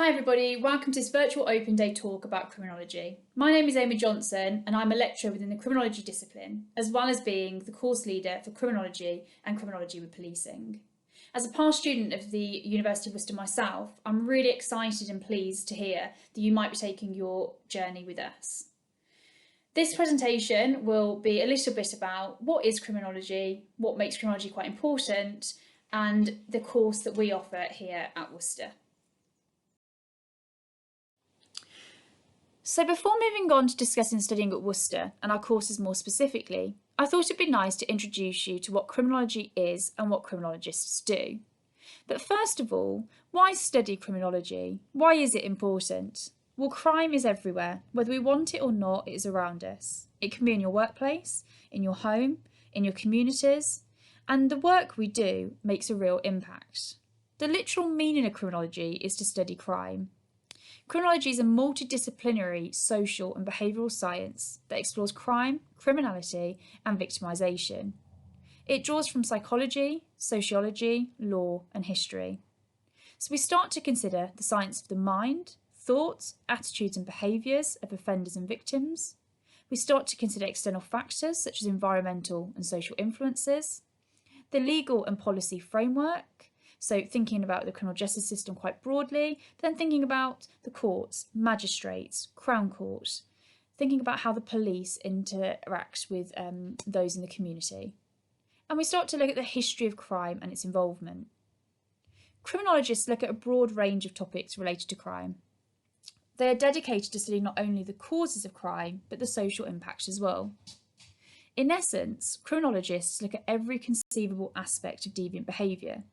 Hi everybody, welcome to this virtual open day talk about criminology. My name is Amy Johnson and I'm a lecturer within the criminology discipline, as well as being the course leader for criminology and criminology with policing. As a past student of the University of Worcester myself, I'm really excited and pleased to hear that you might be taking your journey with us. This presentation will be a little bit about what is criminology, what makes criminology quite important, and the course that we offer here at Worcester. So before moving on to discussing studying at Worcester and our courses more specifically, I thought it'd be nice to introduce you to what criminology is and what criminologists do. But first of all, why study criminology? Why is it important? Well, crime is everywhere. Whether we want it or not, it is around us. It can be in your workplace, in your home, in your communities, and the work we do makes a real impact. The literal meaning of criminology is to study crime. Criminology is a multidisciplinary social and behavioural science that explores crime, criminality and victimisation. It draws from psychology, sociology, law and history. So we start to consider the science of the mind, thoughts, attitudes and behaviours of offenders and victims. We start to consider external factors such as environmental and social influences, the legal and policy framework, so thinking about the criminal justice system quite broadly, then thinking about the courts, magistrates, Crown Court, thinking about how the police interact with those in the community. And we start to look at the history of crime and its involvement. Criminologists look at a broad range of topics related to crime. They are dedicated to studying not only the causes of crime, but the social impacts as well. In essence, criminologists look at every conceivable aspect of deviant behaviour.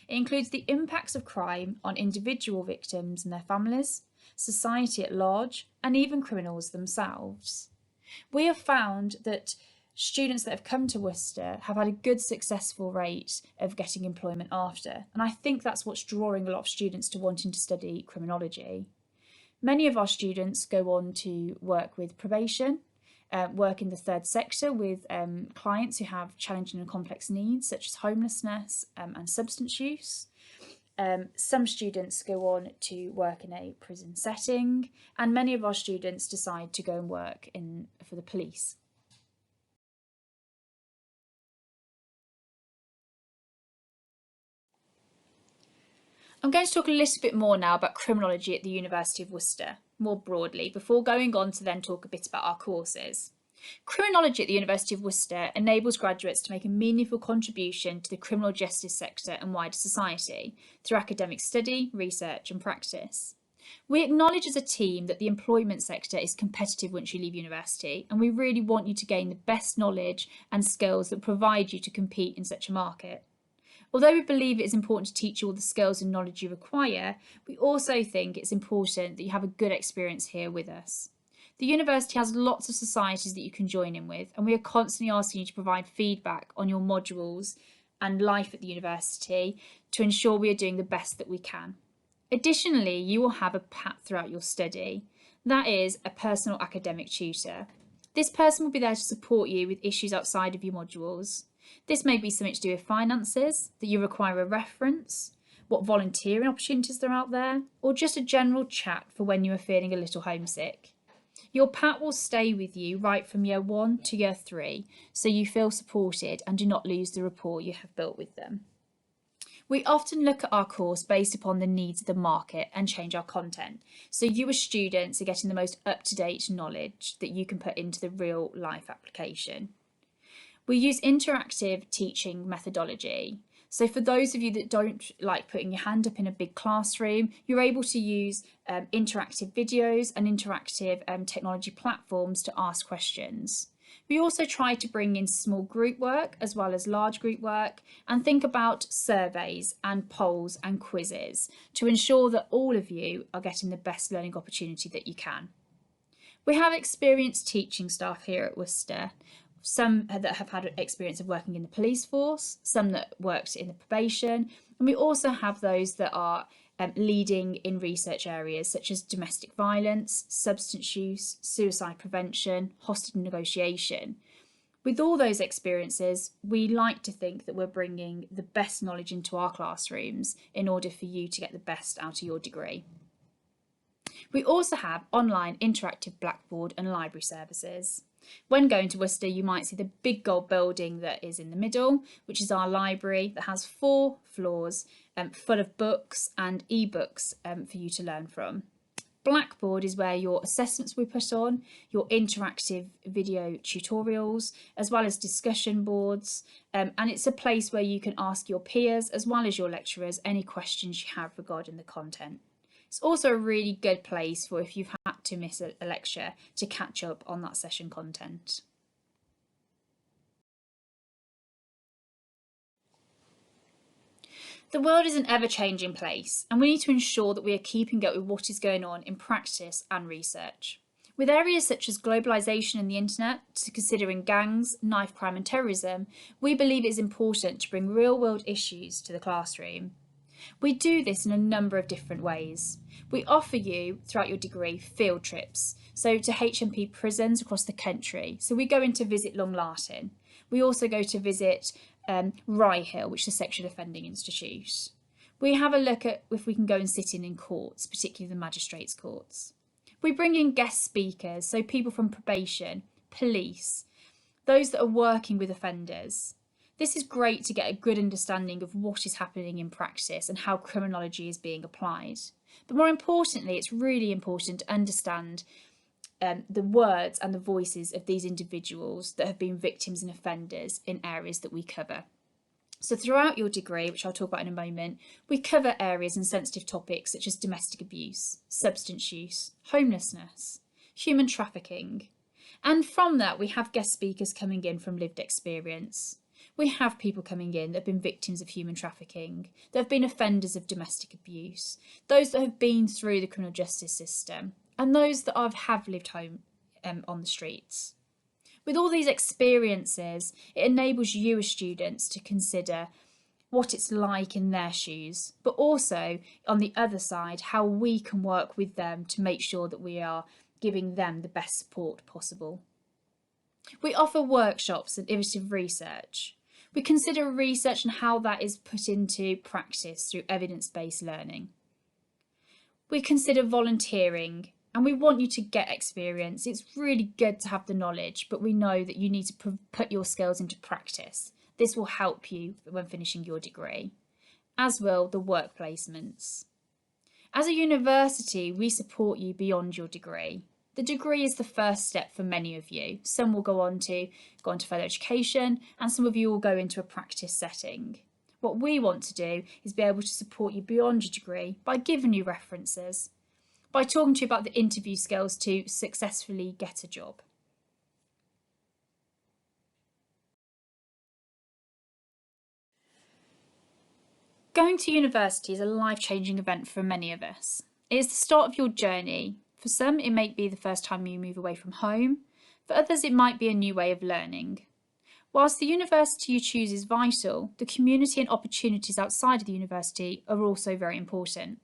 It includes the impacts of crime on individual victims and their families, society at large, and even criminals themselves. We have found that students that have come to Worcester have had a good successful rate of getting employment after, and I think that's what's drawing a lot of students to wanting to study criminology. Many of our students go on to work with probation, work in the third sector with clients who have challenging and complex needs such as homelessness and substance use. Some students go on to work in a prison setting, and many of our students decide to go and work for the police. I'm going to talk a little bit more now about criminology at the University of Worcester, more broadly, before going on to then talk a bit about our courses. Criminology at the University of Worcester enables graduates to make a meaningful contribution to the criminal justice sector and wider society through academic study, research and practice. We acknowledge as a team that the employment sector is competitive once you leave university, and we really want you to gain the best knowledge and skills that provide you to compete in such a market. Although we believe it is important to teach you all the skills and knowledge you require, we also think it's important that you have a good experience here with us. The university has lots of societies that you can join in with, and we are constantly asking you to provide feedback on your modules and life at the university to ensure we are doing the best that we can. Additionally, you will have a PAT throughout your study. That is a personal academic tutor. This person will be there to support you with issues outside of your modules. This may be something to do with finances, that you require a reference, what volunteering opportunities there are out there, or just a general chat for when you are feeling a little homesick. Your PAT will stay with you right from year 1 to year 3, so you feel supported and do not lose the rapport you have built with them. We often look at our course based upon the needs of the market and change our content, so you as students are getting the most up-to-date knowledge that you can put into the real life application. We use interactive teaching methodology. So for those of you that don't like putting your hand up in a big classroom, you're able to use interactive videos and interactive technology platforms to ask questions. We also try to bring in small group work as well as large group work, and think about surveys and polls and quizzes to ensure that all of you are getting the best learning opportunity that you can. We have experienced teaching staff here at Worcester. Some that have had experience of working in the police force, some that worked in the probation, and we also have those that are leading in research areas such as domestic violence, substance use, suicide prevention, hostage negotiation. With all those experiences, we like to think that we're bringing the best knowledge into our classrooms in order for you to get the best out of your degree. We also have online interactive blackboard and library services. When going to Worcester, you might see the big gold building that is in the middle, which is our library that has 4 floors full of books and e-books for you to learn from. Blackboard is where your assessments will be put on, your interactive video tutorials, as well as discussion boards, and it's a place where you can ask your peers as well as your lecturers any questions you have regarding the content. It's also a really good place for if you've had to miss a lecture to catch up on that session content. The world is an ever-changing place, and we need to ensure that we are keeping up with what is going on in practice and research. With areas such as globalisation and the internet, to considering gangs, knife crime and terrorism, we believe it is important to bring real-world issues to the classroom. We do this in a number of different ways. We offer you, throughout your degree, field trips, so to HMP prisons across the country. So we go in to visit Long Lartin. We also go to visit Rye Hill, which is a sexual offending institute. We have a look at if we can go and sit in courts, particularly the magistrates' courts. We bring in guest speakers, so people from probation, police, those that are working with offenders. This is great to get a good understanding of what is happening in practice and how criminology is being applied. But more importantly, it's really important to understand the words and the voices of these individuals that have been victims and offenders in areas that we cover. So throughout your degree, which I'll talk about in a moment, we cover areas and sensitive topics such as domestic abuse, substance use, homelessness, human trafficking. And from that, we have guest speakers coming in from lived experience. We have people coming in that have been victims of human trafficking, that have been offenders of domestic abuse, those that have been through the criminal justice system, and those that have lived home on the streets. With all these experiences, it enables you as students to consider what it's like in their shoes, but also on the other side, how we can work with them to make sure that we are giving them the best support possible. We offer workshops and innovative research. We consider research and how that is put into practice through evidence-based learning. We consider volunteering, and we want you to get experience. It's really good to have the knowledge, but we know that you need to put your skills into practice. This will help you when finishing your degree, as will the work placements. As a university, we support you beyond your degree. The degree is the first step for many of you. Some will go on to further education, and some of you will go into a practice setting. What we want to do is be able to support you beyond your degree by giving you references, by talking to you about the interview skills to successfully get a job. Going to university is a life-changing event for many of us. It is the start of your journey. For some, it may be the first time you move away from home. For others, it might be a new way of learning. Whilst the university you choose is vital, the community and opportunities outside of the university are also very important.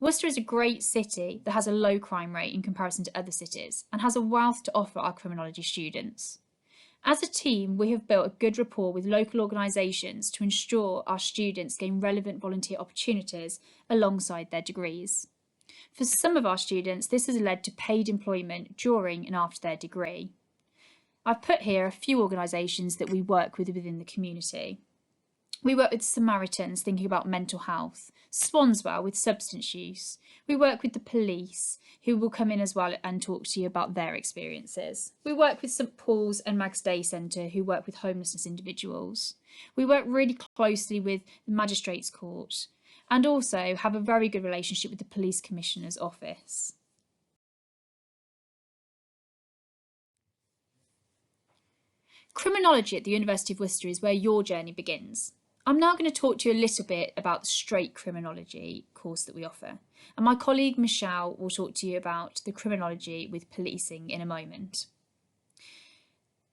Worcester is a great city that has a low crime rate in comparison to other cities and has a wealth to offer our criminology students. As a team, we have built a good rapport with local organisations to ensure our students gain relevant volunteer opportunities alongside their degrees. For some of our students, this has led to paid employment during and after their degree. I've put here a few organisations that we work with within the community. We work with Samaritans thinking about mental health, Swanswell with substance use. We work with the police who will come in as well and talk to you about their experiences. We work with St Paul's and Mags Day Centre who work with homelessness individuals. We work really closely with the Magistrates Court and also have a very good relationship with the Police Commissioner's Office. Criminology at the University of Worcester is where your journey begins. I'm now going to talk to you a little bit about the straight criminology course that we offer, and my colleague Michelle will talk to you about the criminology with policing in a moment.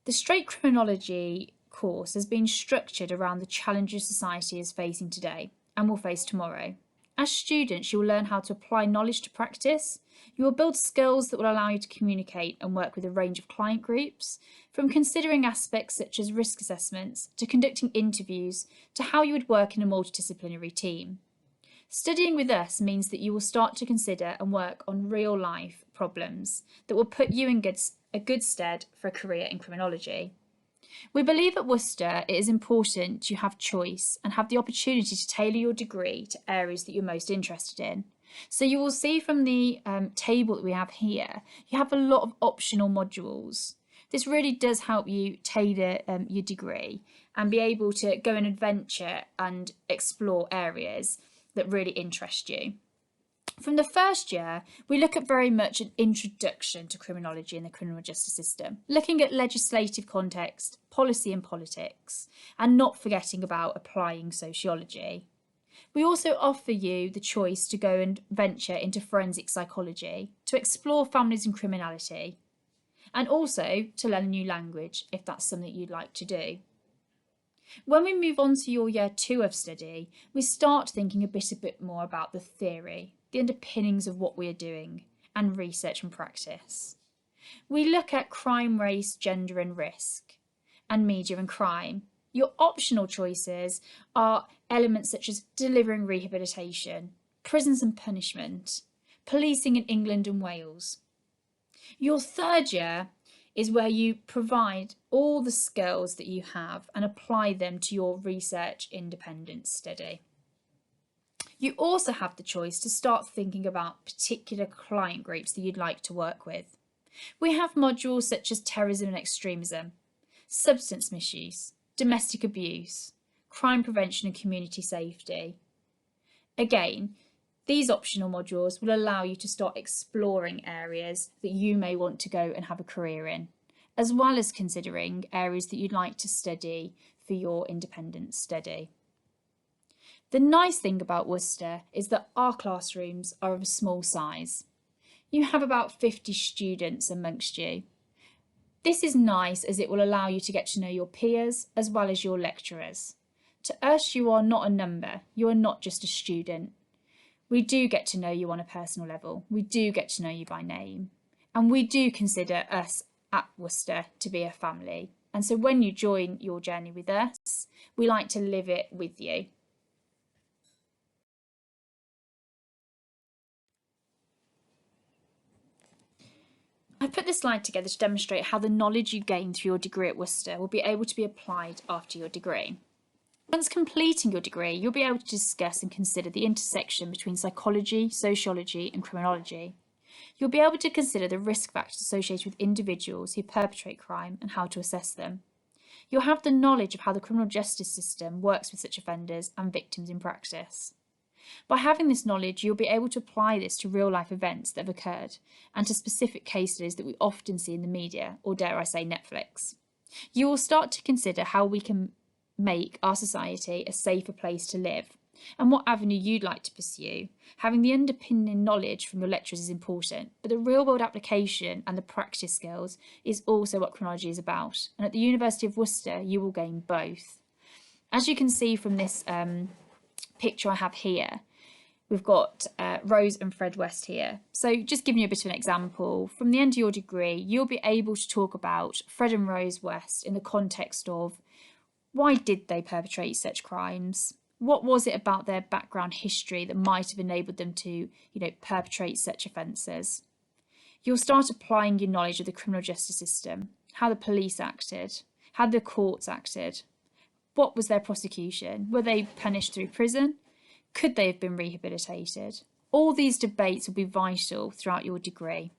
The straight criminology course has been structured around the challenges society is facing today and will face tomorrow. As students, you will learn how to apply knowledge to practice. You will build skills that will allow you to communicate and work with a range of client groups, from considering aspects such as risk assessments, to conducting interviews, to how you would work in a multidisciplinary team. Studying with us means that you will start to consider and work on real life problems that will put you in a good stead for a career in criminology. We believe at Worcester it is important you have choice and have the opportunity to tailor your degree to areas that you're most interested in. So you will see from the table that we have here, you have a lot of optional modules. This really does help you tailor your degree and be able to go and adventure and explore areas that really interest you. From the first year, we look at very much an introduction to criminology and the criminal justice system, looking at legislative context, policy and politics, and not forgetting about applying sociology. We also offer you the choice to go and venture into forensic psychology, to explore families and criminality, and also to learn a new language if that's something you'd like to do. When we move on to your year 2 of study, we start thinking a bit more about the theory, the underpinnings of what we are doing, and research and practice. We look at crime, race, gender and risk, and media and crime. Your optional choices are elements such as delivering rehabilitation, prisons and punishment, policing in England and Wales. Your third year is where you provide all the skills that you have and apply them to your research independent study. You also have the choice to start thinking about particular client groups that you'd like to work with. We have modules such as terrorism and extremism, substance misuse, domestic abuse, crime prevention and community safety. Again, these optional modules will allow you to start exploring areas that you may want to go and have a career in, as well as considering areas that you'd like to study for your independent study. The nice thing about Worcester is that our classrooms are of a small size. You have about 50 students amongst you. This is nice as it will allow you to get to know your peers as well as your lecturers. To us, you are not a number, you are not just a student. We do get to know you on a personal level, we do get to know you by name, and we do consider us at Worcester to be a family. And so when you join your journey with us, we like to live it with you. I put this slide together to demonstrate how the knowledge you gain through your degree at Worcester will be able to be applied after your degree. Once completing your degree, you'll be able to discuss and consider the intersection between psychology, sociology and criminology. You'll be able to consider the risk factors associated with individuals who perpetrate crime and how to assess them. You'll have the knowledge of how the criminal justice system works with such offenders and victims in practice. By having this knowledge, you'll be able to apply this to real life events that have occurred and to specific case studies that we often see in the media, or dare I say Netflix. You will start to consider how we can make our society a safer place to live and what avenue you'd like to pursue. Having the underpinning knowledge from your lecturers is important, but the real world application and the practice skills is also what criminology is about. And at the University of Worcester, you will gain both. As you can see from this picture I have here, we've got Rose and Fred West here. So just giving you a bit of an example, from the end of your degree, you'll be able to talk about Fred and Rose West in the context of why did they perpetrate such crimes? What was it about their background history that might have enabled them to, perpetrate such offences? You'll start applying your knowledge of the criminal justice system, how the police acted, how the courts acted. What was their prosecution? Were they punished through prison? Could they have been rehabilitated? All these debates will be vital throughout your degree.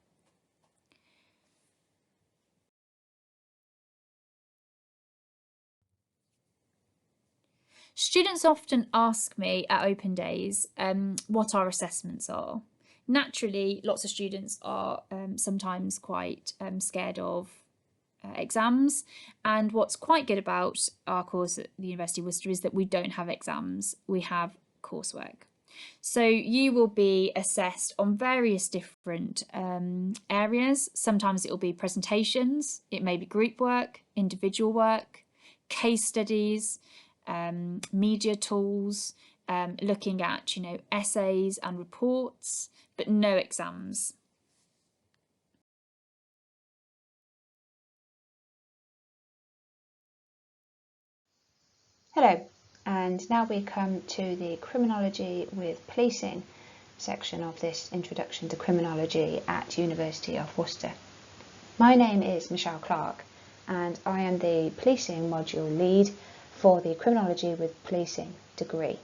Students often ask me at open days what our assessments are. Naturally, lots of students are sometimes quite scared of exams, and what's quite good about our course at the University of Worcester is that we don't have exams, we have coursework. So you will be assessed on various different areas. Sometimes it will be presentations, it may be group work, individual work, case studies, media tools, looking at essays and reports, but no exams. Hello, and now we come to the Criminology with Policing section of this Introduction to Criminology at University of Worcester. My name is Michelle Clark and I am the Policing Module Lead for the Criminology with Policing degree.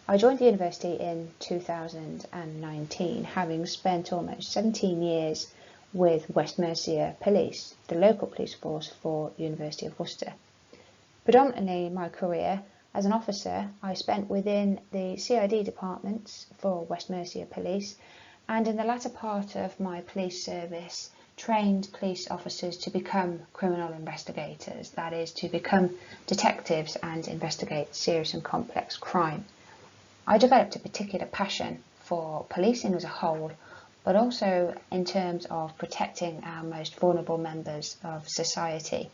I joined the university in 2019, having spent almost 17 years with West Mercia Police, the local police force for University of Worcester. Predominantly my career as an officer I spent within the CID departments for West Mercia Police, and in the latter part of my police service trained police officers to become criminal investigators, that is, to become detectives and investigate serious and complex crime. I developed a particular passion for policing as a whole, but also in terms of protecting our most vulnerable members of society,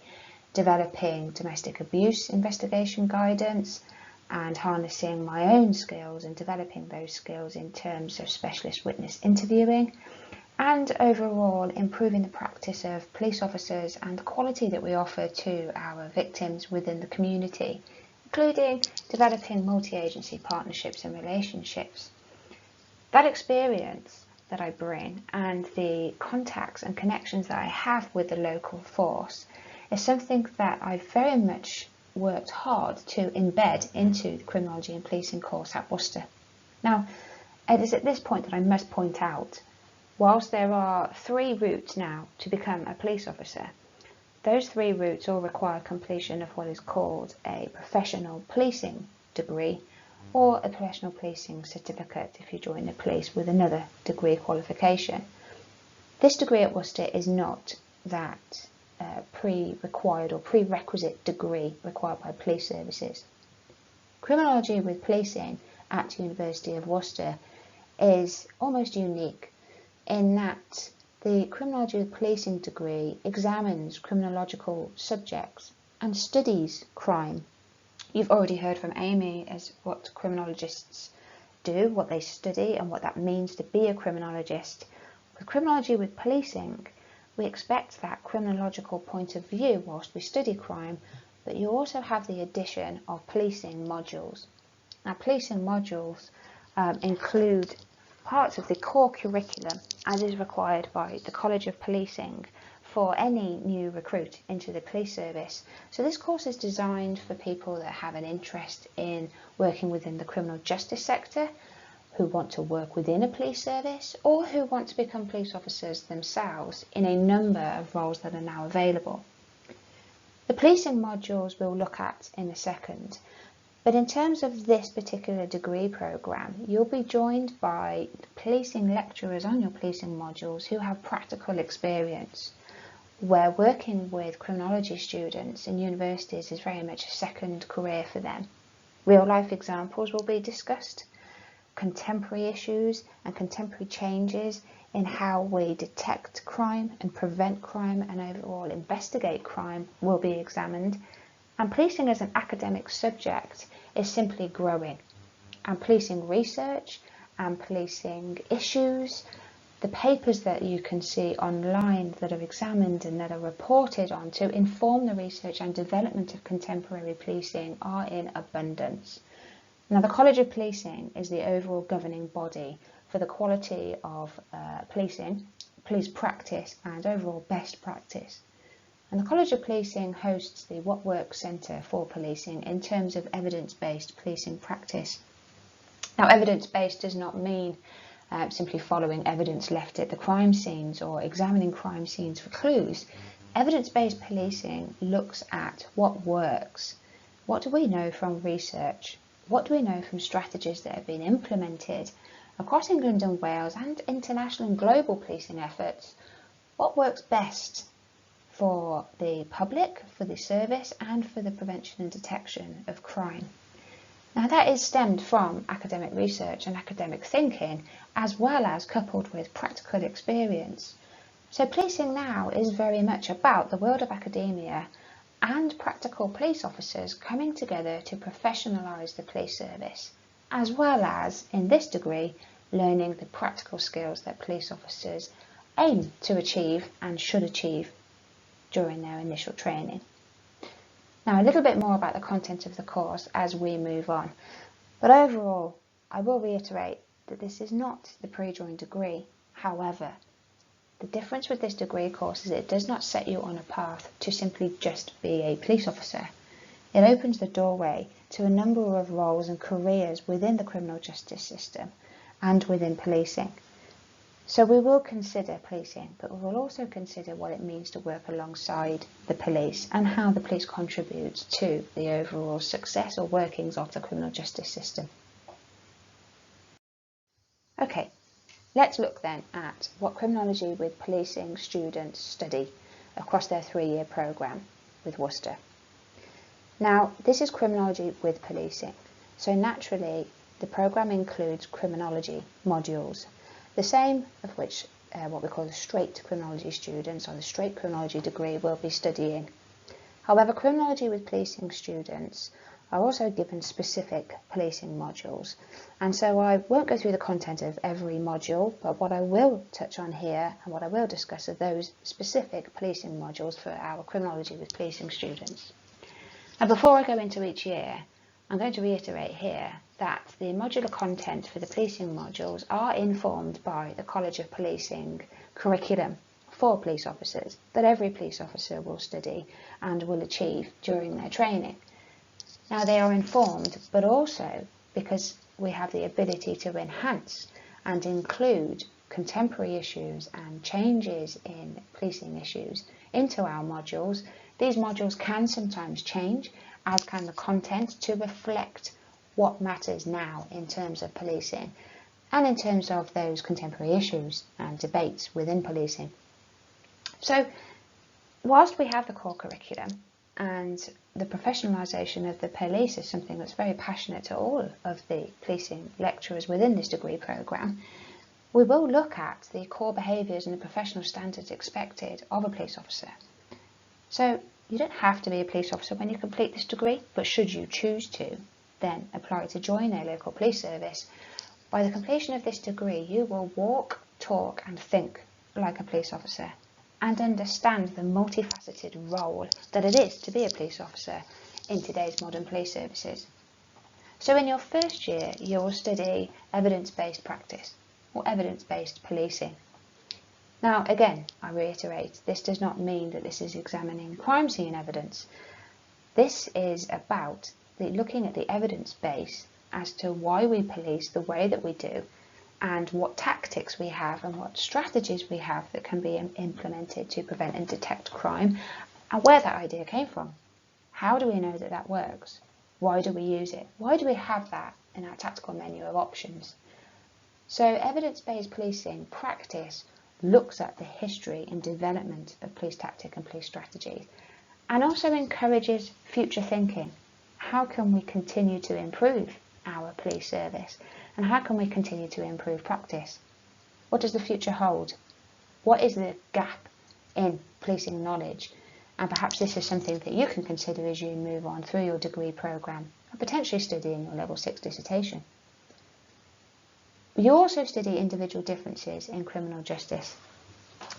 developing domestic abuse investigation guidance and harnessing my own skills and developing those skills in terms of specialist witness interviewing, and overall improving the practice of police officers and the quality that we offer to our victims within the community, including developing multi-agency partnerships and relationships. That experience that I bring and the contacts and connections that I have with the local force is something that I've very much worked hard to embed into the Criminology and Policing course at Worcester. Now, it is at this point that I must point out, whilst there are 3 routes now to become a police officer, those 3 routes all require completion of what is called a professional policing degree or a professional policing certificate if you join the police with another degree qualification. This degree at Worcester is not that pre-required or prerequisite degree required by police services. Criminology with Policing at University of Worcester is almost unique in that the Criminology with Policing degree examines criminological subjects and studies crime. You've already heard from Amy as what criminologists do, what they study and what that means to be a criminologist. With Criminology with Policing, we expect that criminological point of view whilst we study crime, but you also have the addition of policing modules. Now, policing modules include parts of the core curriculum as is required by the College of Policing for any new recruit into the police service. So this course is designed for people that have an interest in working within the criminal justice sector, who want to work within a police service, or who want to become police officers themselves in a number of roles that are now available. The policing modules we'll look at in a second, but in terms of this particular degree programme, you'll be joined by policing lecturers on your policing modules who have practical experience, where working with criminology students in universities is very much a second career for them. Real life examples will be discussed. Contemporary issues and contemporary changes in how we detect crime and prevent crime and overall investigate crime will be examined. And policing as an academic subject is simply growing. And policing research and policing issues, the papers that you can see online that are examined and that are reported on to inform the research and development of contemporary policing are in abundance. Now, the College of Policing is the overall governing body for the quality of policing, police practice and overall best practice. And the College of Policing hosts the What Works Centre for Policing in terms of evidence-based policing practice. Now, evidence-based does not mean simply following evidence left at the crime scenes or examining crime scenes for clues. Evidence-based policing looks at what works. What do we know from research? What do we know from strategies that have been implemented across England and Wales and international and global policing efforts? What works best for the public, for the service, and for the prevention and detection of crime? Now, that is stemmed from academic research and academic thinking, as well as coupled with practical experience. So policing now is very much about the world of academia and practical police officers coming together to professionalise the police service, as well as, in this degree, learning the practical skills that police officers aim to achieve and should achieve during their initial training. Now, a little bit more about the content of the course as we move on, but overall I will reiterate that this is not the pre-join degree. However, the difference with this degree course is it does not set you on a path to simply just be a police officer. It opens the doorway to a number of roles and careers within the criminal justice system and within policing. So we will consider policing, but we will also consider what it means to work alongside the police and how the police contributes to the overall success or workings of the criminal justice system. Okay, let's look then at what criminology with policing students study across their 3-year programme with Worcester. Now, this is criminology with policing, so naturally the programme includes criminology modules, the same of which what we call the straight criminology students or the straight criminology degree will be studying. However, criminology with policing students are also given specific policing modules, and so I won't go through the content of every module, but what I will touch on here and what I will discuss are those specific policing modules for our criminology with policing students. Now, before I go into each year, I'm going to reiterate here that the modular content for the policing modules are informed by the College of Policing curriculum for police officers that every police officer will study and will achieve during their training. Now, they are informed, but also because we have the ability to enhance and include contemporary issues and changes in policing issues into our modules. These modules can sometimes change, as can the content, to reflect what matters now in terms of policing and in terms of those contemporary issues and debates within policing. So, whilst we have the core curriculum and the professionalisation of the police is something that's very passionate to all of the policing lecturers within this degree programme, we will look at the core behaviours and the professional standards expected of a police officer. So you don't have to be a police officer when you complete this degree, but should you choose to, then apply to join a local police service. By the completion of this degree, you will walk, talk and think like a police officer and understand the multifaceted role that it is to be a police officer in today's modern police services. So in your first year, you'll study evidence-based practice or evidence-based policing. Now, again, I reiterate, this does not mean that this is examining crime scene evidence. This is about looking at the evidence base as to why we police the way that we do and what tactics we have and what strategies we have that can be implemented to prevent and detect crime, and where that idea came from. How do we know that that works? Why do we use it? Why do we have that in our tactical menu of options? So evidence-based policing practice looks at the history and development of police tactic and police strategies, and also encourages future thinking. How can we continue to improve our police service, and how can we continue to improve practice? What does the future hold? What is the gap in policing knowledge? And perhaps this is something that you can consider as you move on through your degree programme and potentially study in your level 6 dissertation. You also study individual differences in criminal justice,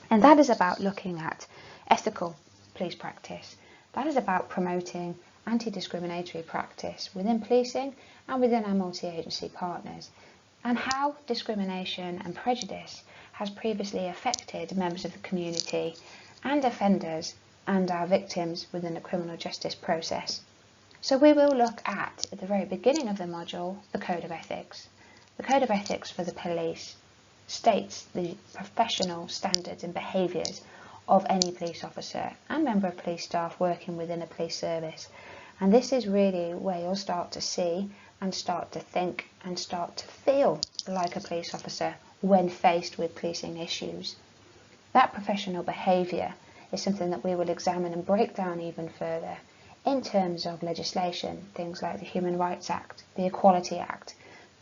and that is about looking at ethical police practice. That is about promoting anti-discriminatory practice within policing and within our multi-agency partners, and how discrimination and prejudice has previously affected members of the community and offenders and our victims within the criminal justice process. So we will look at the very beginning of the module, the Code of Ethics. The Code of Ethics for the police states the professional standards and behaviours of any police officer and member of police staff working within a police service. And this is really where you'll start to see and start to think and start to feel like a police officer when faced with policing issues. That professional behaviour is something that we will examine and break down even further in terms of legislation, things like the Human Rights Act, the Equality Act,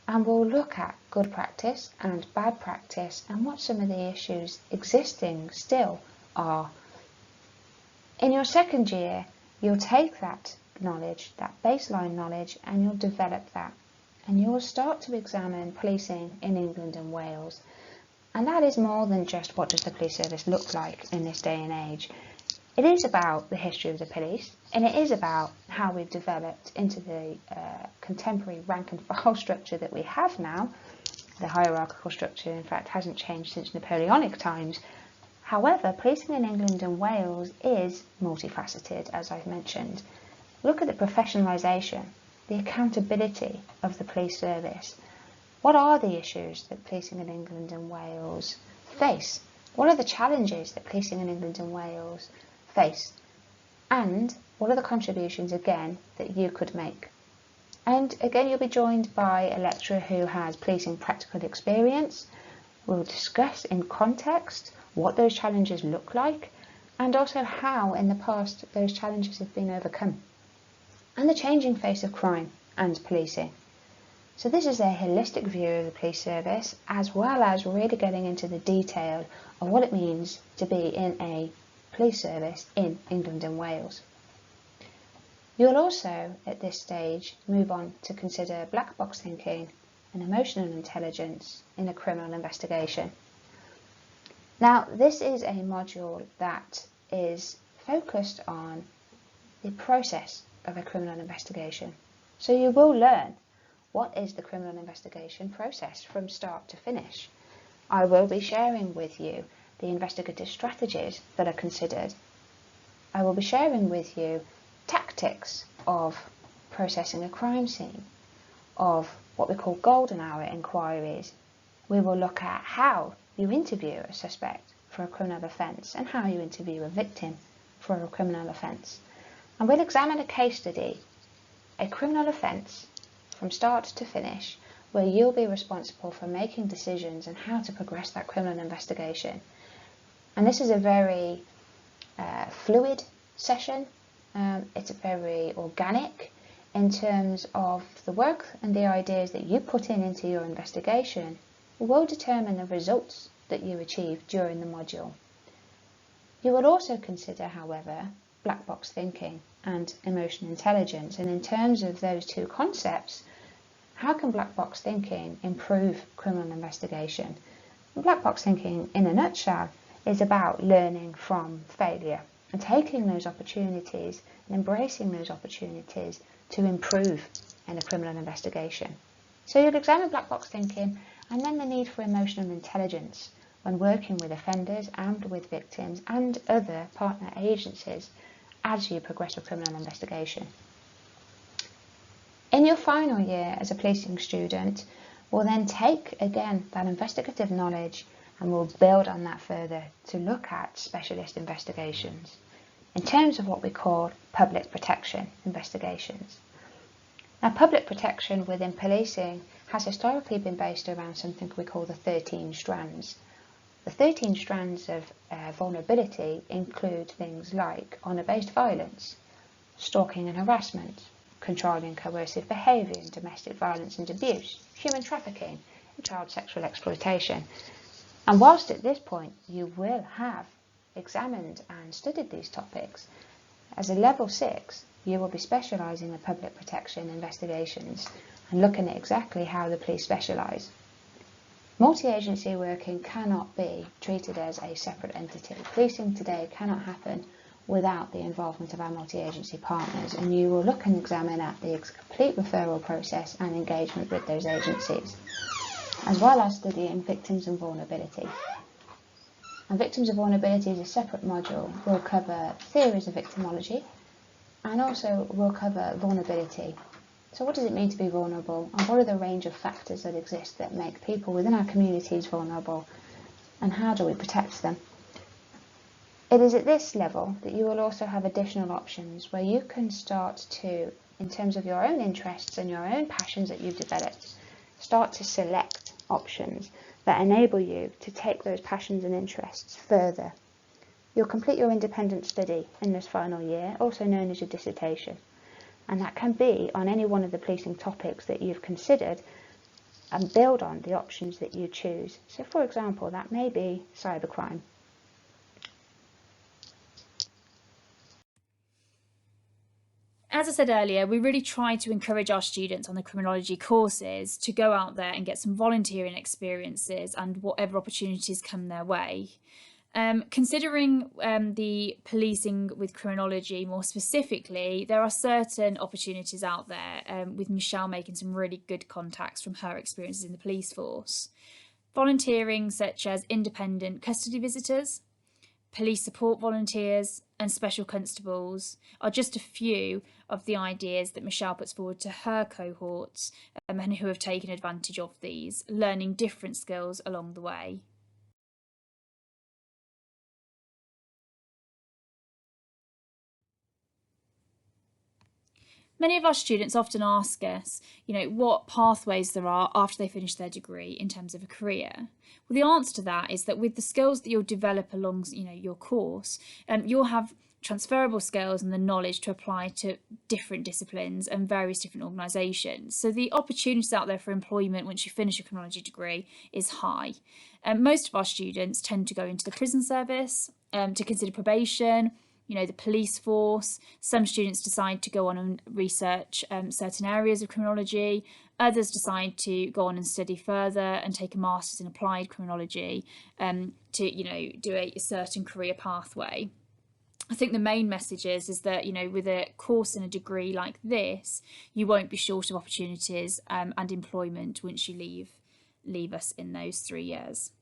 and we'll look at good practice and bad practice and what some of the issues existing still are. In your second year, you'll take that knowledge, that baseline knowledge, and you'll develop that. And you'll start to examine policing in England and Wales. And that is more than just what does the police service look like in this day and age. It is about the history of the police, and it is about how we've developed into the contemporary rank and file structure that we have now. The hierarchical structure, in fact, hasn't changed since Napoleonic times. However, policing in England and Wales is multifaceted, as I've mentioned. Look at the professionalisation, the accountability of the police service. What are the issues that policing in England and Wales face? What are the challenges that policing in England and Wales face? And what are the contributions, again, that you could make? And again, you'll be joined by a lecturer who has policing practical experience. We'll discuss in context what those challenges look like, and also how in the past those challenges have been overcome, and the changing face of crime and policing. So this is a holistic view of the police service, as well as really getting into the detail of what it means to be in a police service in England and Wales. You'll also, at this stage, move on to consider black box thinking and emotional intelligence in a criminal investigation. Now, this is a module that is focused on the process of a criminal investigation. So you will learn what is the criminal investigation process from start to finish. I will be sharing with you the investigative strategies that are considered. I will be sharing with you tactics of processing a crime scene, of what we call golden hour inquiries. We will look at how you interview a suspect for a criminal offence and how you interview a victim for a criminal offence. And we'll examine a case study, a criminal offence from start to finish, where you'll be responsible for making decisions and how to progress that criminal investigation. And this is a very fluid session. It's very organic in terms of the work and the ideas that you put into your investigation will determine the results that you achieve during the module. You will also consider, however, black box thinking and emotional intelligence, and in terms of those two concepts, how can black box thinking improve criminal investigation? Black box thinking, in a nutshell, is about learning from failure and taking those opportunities and embracing those opportunities to improve in a criminal investigation. So you'll examine black box thinking, and then the need for emotional intelligence when working with offenders and with victims and other partner agencies as you progress with criminal investigation. In your final year as a policing student, we'll then take again that investigative knowledge and we'll build on that further to look at specialist investigations in terms of what we call public protection investigations. Now, public protection within policing has historically been based around something we call the 13 strands. The 13 strands of vulnerability include things like honour-based violence, stalking and harassment, controlling coercive behaviour and domestic violence and abuse, human trafficking and child sexual exploitation. And whilst at this point you will have examined and studied these topics, as a level 6 you will be specialising in public protection investigations and looking at exactly how the police specialise. Multi-agency working cannot be treated as a separate entity. Policing today cannot happen without the involvement of our multi-agency partners, and you will look and examine at the complete referral process and engagement with those agencies, as well as studying victims and vulnerability. And victims of vulnerability is a separate module. We'll cover theories of victimology and also we'll cover vulnerability. So what does it mean to be vulnerable, and what are the range of factors that exist that make people within our communities vulnerable, and how do we protect them? It is at this level that you will also have additional options where you can start to, in terms of your own interests and your own passions that you've developed, start to select options that enable you to take those passions and interests further. You'll complete your independent study in this final year, also known as your dissertation, and that can be on any one of the policing topics that you've considered and build on the options that you choose. So for example, that may be cybercrime. As I said earlier, we really try to encourage our students on the criminology courses to go out there and get some volunteering experiences and whatever opportunities come their way. Considering the policing with criminology more specifically, there are certain opportunities out there, with Michelle making some really good contacts from her experiences in the police force. Volunteering such as independent custody visitors, police support volunteers, and special constables are just a few of the ideas that Michelle puts forward to her cohorts, and who have taken advantage of these, learning different skills along the way. Many of our students often ask us, what pathways there are after they finish their degree in terms of a career. Well, the answer to that is that with the skills that you'll develop along, your course, you'll have transferable skills and the knowledge to apply to different disciplines and various different organisations. So the opportunities out there for employment once you finish a criminology degree is high. Most of our students tend to go into the prison service, to consider probation, the police force. Some students decide to go on and research certain areas of criminology. Others decide to go on and study further and take a master's in applied criminology, to do a certain career pathway. I think the main message is that, with a course and a degree like this, you won't be short of opportunities and employment once you leave us in those 3 years.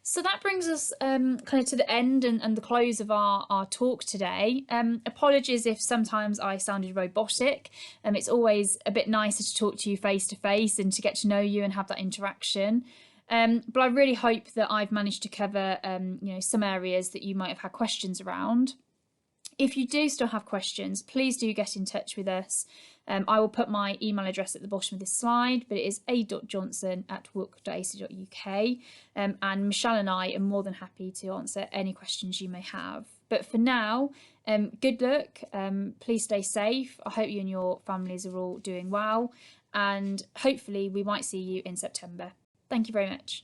So that brings us kind of to the end and the close of our talk today. Apologies if sometimes I sounded robotic. It's always a bit nicer to talk to you face to face and to get to know you and have that interaction. But I really hope that I've managed to cover some areas that you might have had questions around. If you do still have questions, please do get in touch with us. I will put my email address at the bottom of this slide, but it is a.johnson@wook.ac.uk. And Michelle and I are more than happy to answer any questions you may have. But for now, good luck. Please stay safe. I hope you and your families are all doing well. And hopefully we might see you in September. Thank you very much.